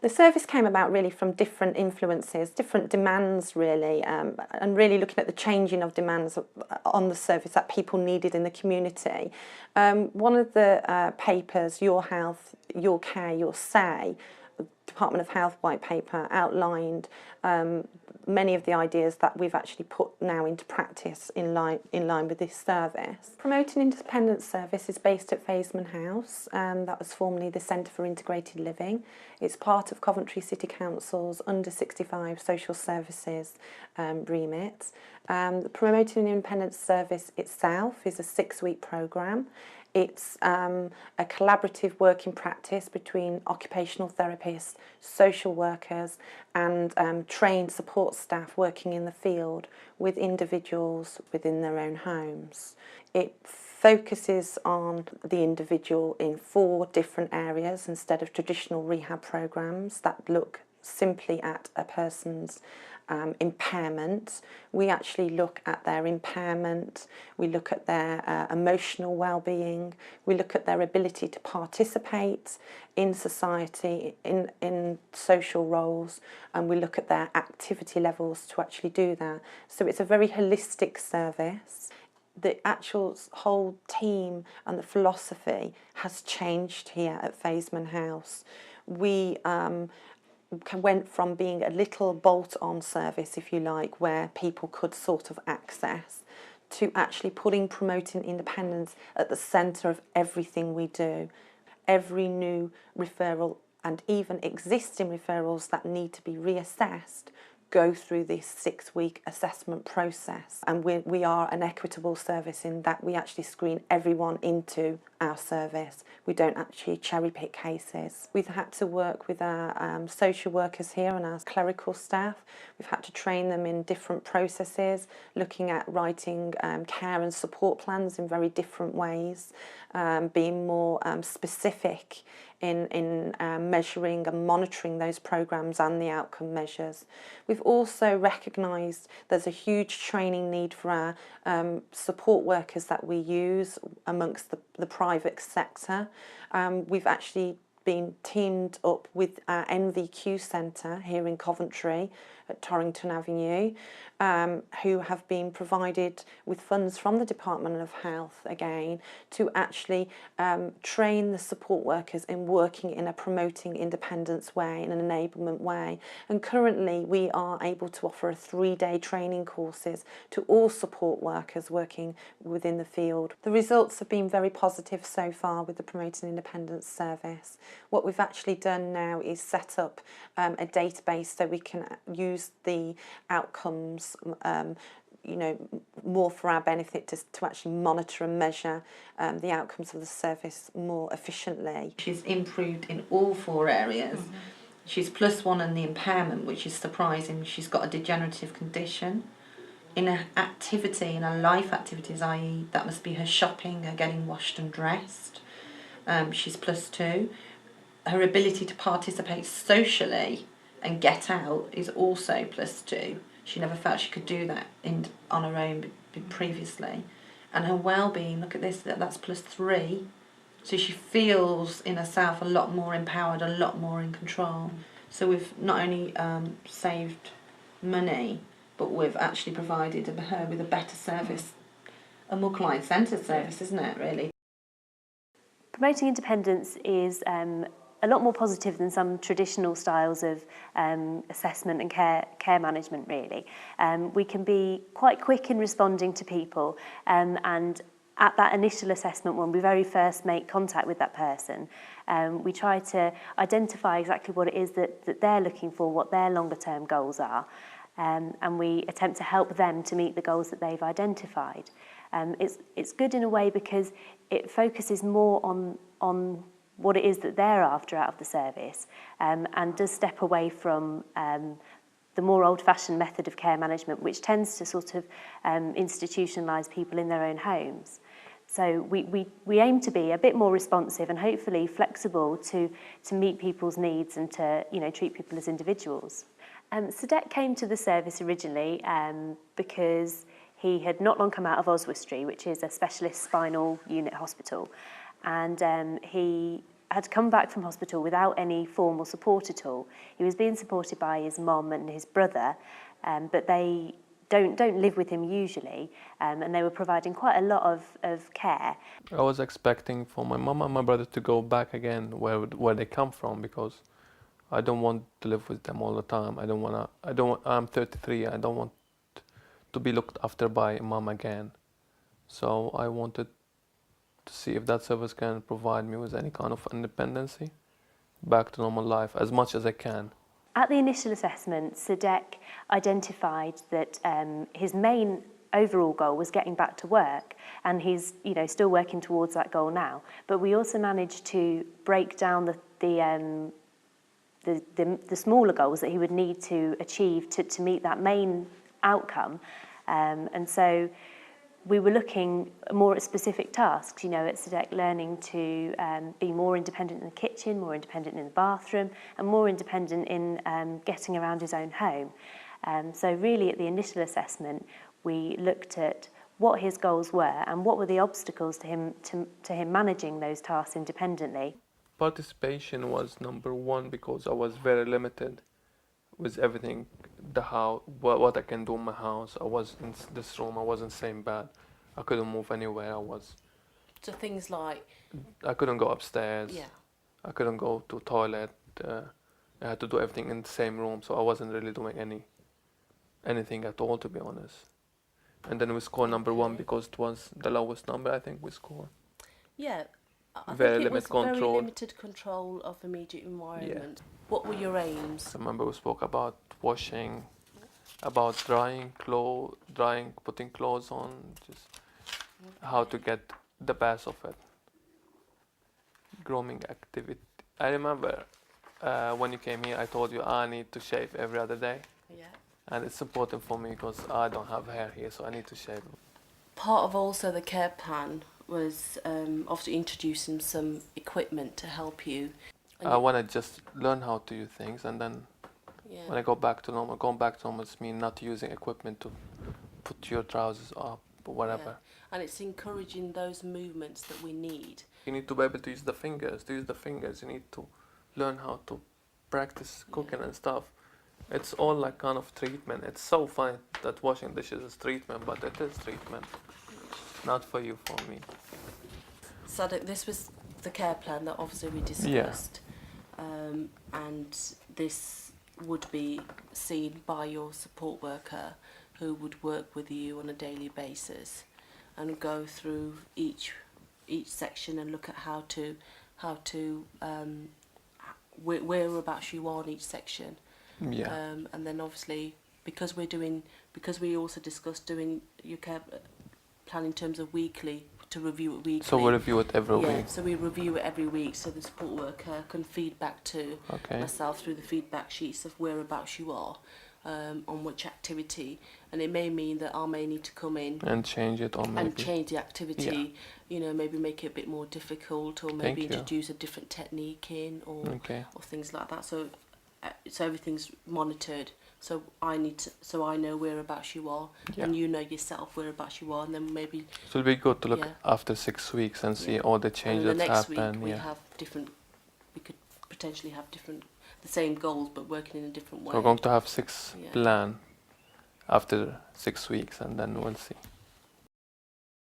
The service came about really from different influences, different demands really, and really looking at the changing of demands on the service that people needed in the community. One of the papers, Your Health, Your Care, Your Say, Department of Health white paper outlined many of the ideas that we've actually put now into practice in line with this service. Promoting Independent Service is based at Fazeman House, that was formerly the Centre for Integrated Living. It's part of Coventry City Council's under 65 social services remit. The Promoting Independent Service itself is a 6-week programme. It's a collaborative working practice between occupational therapists, social workers and trained support staff working in the field with individuals within their own homes. It focuses on the individual in 4 different areas instead of traditional rehab programmes that look simply at a person's impairment. We actually look at their impairment, we look at their emotional well-being, we look at their ability to participate in society, in social roles, and we look at their activity levels to actually do that. So it's a very holistic service. The actual whole team and the philosophy has changed here at Fazeman House. We went from being a little bolt-on service, if you like, where people could sort of access, to actually promoting independence at the centre of everything we do. Every new referral and even existing referrals that need to be reassessed go through this 6-week assessment process, and we are an equitable service in that we actually screen everyone into our service. We don't actually cherry pick cases. We've had to work with our social workers here and our clerical staff. We've had to train them in different processes, looking at writing care and support plans in very different ways, being more specific in measuring and monitoring those programmes and the outcome measures. We've also recognised there's a huge training need for our support workers that we use amongst the private sector. We've actually been teamed up with our NVQ Centre here in Coventry at Torrington Avenue, who have been provided with funds from the Department of Health again to actually train the support workers in working in a promoting independence way, in an enablement way. And currently we are able to offer a 3-day training courses to all support workers working within the field. The results have been very positive so far with the Promoting Independence service. What we've actually done now is set up a database so we can use the outcomes more for our benefit to actually monitor and measure the outcomes of the service more efficiently. She's improved in all 4 areas. Mm-hmm. She's +1 in the impairment, which is surprising. She's got a degenerative condition. In her activity, in her life activities, i.e. that must be her shopping, her getting washed and dressed, she's +2. Her ability to participate socially and get out is also +2. She never felt she could do that on her own previously. And her well-being, look at this, that's +3. So she feels in herself a lot more empowered, a lot more in control. So we've not only saved money, but we've actually provided her with a better service, a more client-centred service, isn't it, really? Promoting independence is a lot more positive than some traditional styles of assessment and care management, really. We can be quite quick in responding to people, and at that initial assessment, when we very first make contact with that person, we try to identify exactly what it is that they're looking for, what their longer term goals are, and we attempt to help them to meet the goals that they've identified. It's good in a way because it focuses more on what it is that they're after out of the service, and does step away from the more old-fashioned method of care management, which tends to sort of institutionalise people in their own homes. So we aim to be a bit more responsive and hopefully flexible to meet people's needs and to treat people as individuals. Sadet came to the service originally because he had not long come out of Oswestry, which is a specialist spinal unit hospital, and he had come back from hospital without any formal support at all. He was being supported by his mum and his brother, but they don't live with him usually, and they were providing quite a lot of care. I was expecting for my mum and my brother to go back again where they come from, because I don't want to live with them all the time. I'm 33. I don't want to be looked after by mum again. So I wanted to see if that service can provide me with any kind of independency, back to normal life as much as I can. At the initial assessment, Sadek identified that his main overall goal was getting back to work, and he's still working towards that goal now. But we also managed to break down the smaller goals that he would need to achieve to meet that main outcome, and so we were looking more at specific tasks, at Sadek learning to be more independent in the kitchen, more independent in the bathroom, and more independent in getting around his own home. So really at the initial assessment, we looked at what his goals were and what were the obstacles to him managing those tasks independently. Participation was number one, because I was very limited with everything, the house, what I can do in my house. I was in this room, I was in the same bed, I couldn't move anywhere. So things like... I couldn't go upstairs, Yeah. I couldn't go to toilet, I had to do everything in the same room, so I wasn't really doing anything at all, to be honest. And then we scored number one because it was the lowest number I think we scored. Yeah. I Very think it was limited control. very limited control of immediate environment. Yeah. What were your aims? I remember we spoke about washing, about drying, putting clothes on, just how to get the best of it. Grooming activity. I remember when you came here, I told you I need to shave every other day. Yeah. And it's important for me because I don't have hair here, so I need to shave. Part of also the care plan was obviously introducing some equipment to help you. I want to just learn how to use things, and then when I go back to normal, going back to normal means not using equipment to put your trousers up or whatever. Yeah. And it's encouraging those movements that we need. You need to be able to use the fingers. To use the fingers, you need to learn how to practice cooking and stuff. It's all like kind of treatment. It's so funny that washing dishes is treatment, but it is treatment. Not for you, for me. So this was the care plan that obviously we discussed. Yeah. And this would be seen by your support worker, who would work with you on a daily basis and go through each section and look at how to whereabouts you are in each section. Yeah. And then obviously because we also discussed doing your care plan in terms of weekly, to review it weekly. So we review it every week? Yeah, so we review it every week, so the support worker can feed back to myself through the feedback sheets of whereabouts you are, on which activity, and it may mean that I may need to come in and change it, or maybe and change the activity, maybe make it a bit more difficult, or maybe introduce a different technique in, or things like that. So everything's monitored. So I know whereabouts you are, and you know yourself whereabouts you are, and then maybe. So it'll be good to look after 6 weeks and see all the changes that happen. And the next week we could potentially have the same goals, but working in a different way. So we're going to have 6 plan after 6 weeks, and then we'll see.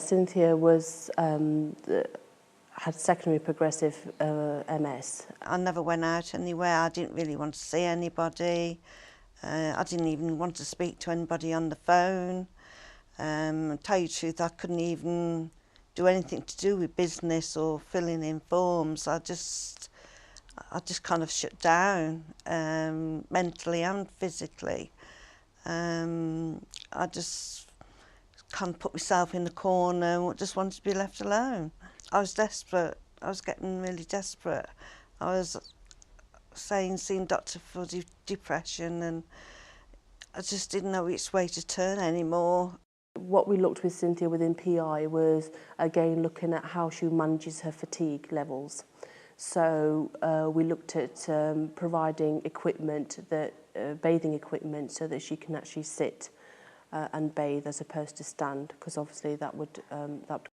Cynthia had secondary progressive MS. I never went out anywhere. I didn't really want to see anybody. I didn't even want to speak to anybody on the phone. Tell you the truth, I couldn't even do anything to do with business or filling in forms. I just kind of shut down, mentally and physically. I just kind of put myself in the corner and just wanted to be left alone. I was desperate. I was getting really desperate. I was seeing doctor for depression, and I just didn't know which way to turn anymore. What we looked with Cynthia within PI was, again, looking at how she manages her fatigue levels. So we looked at providing equipment, bathing equipment, so that she can actually sit and bathe as opposed to stand, because obviously that would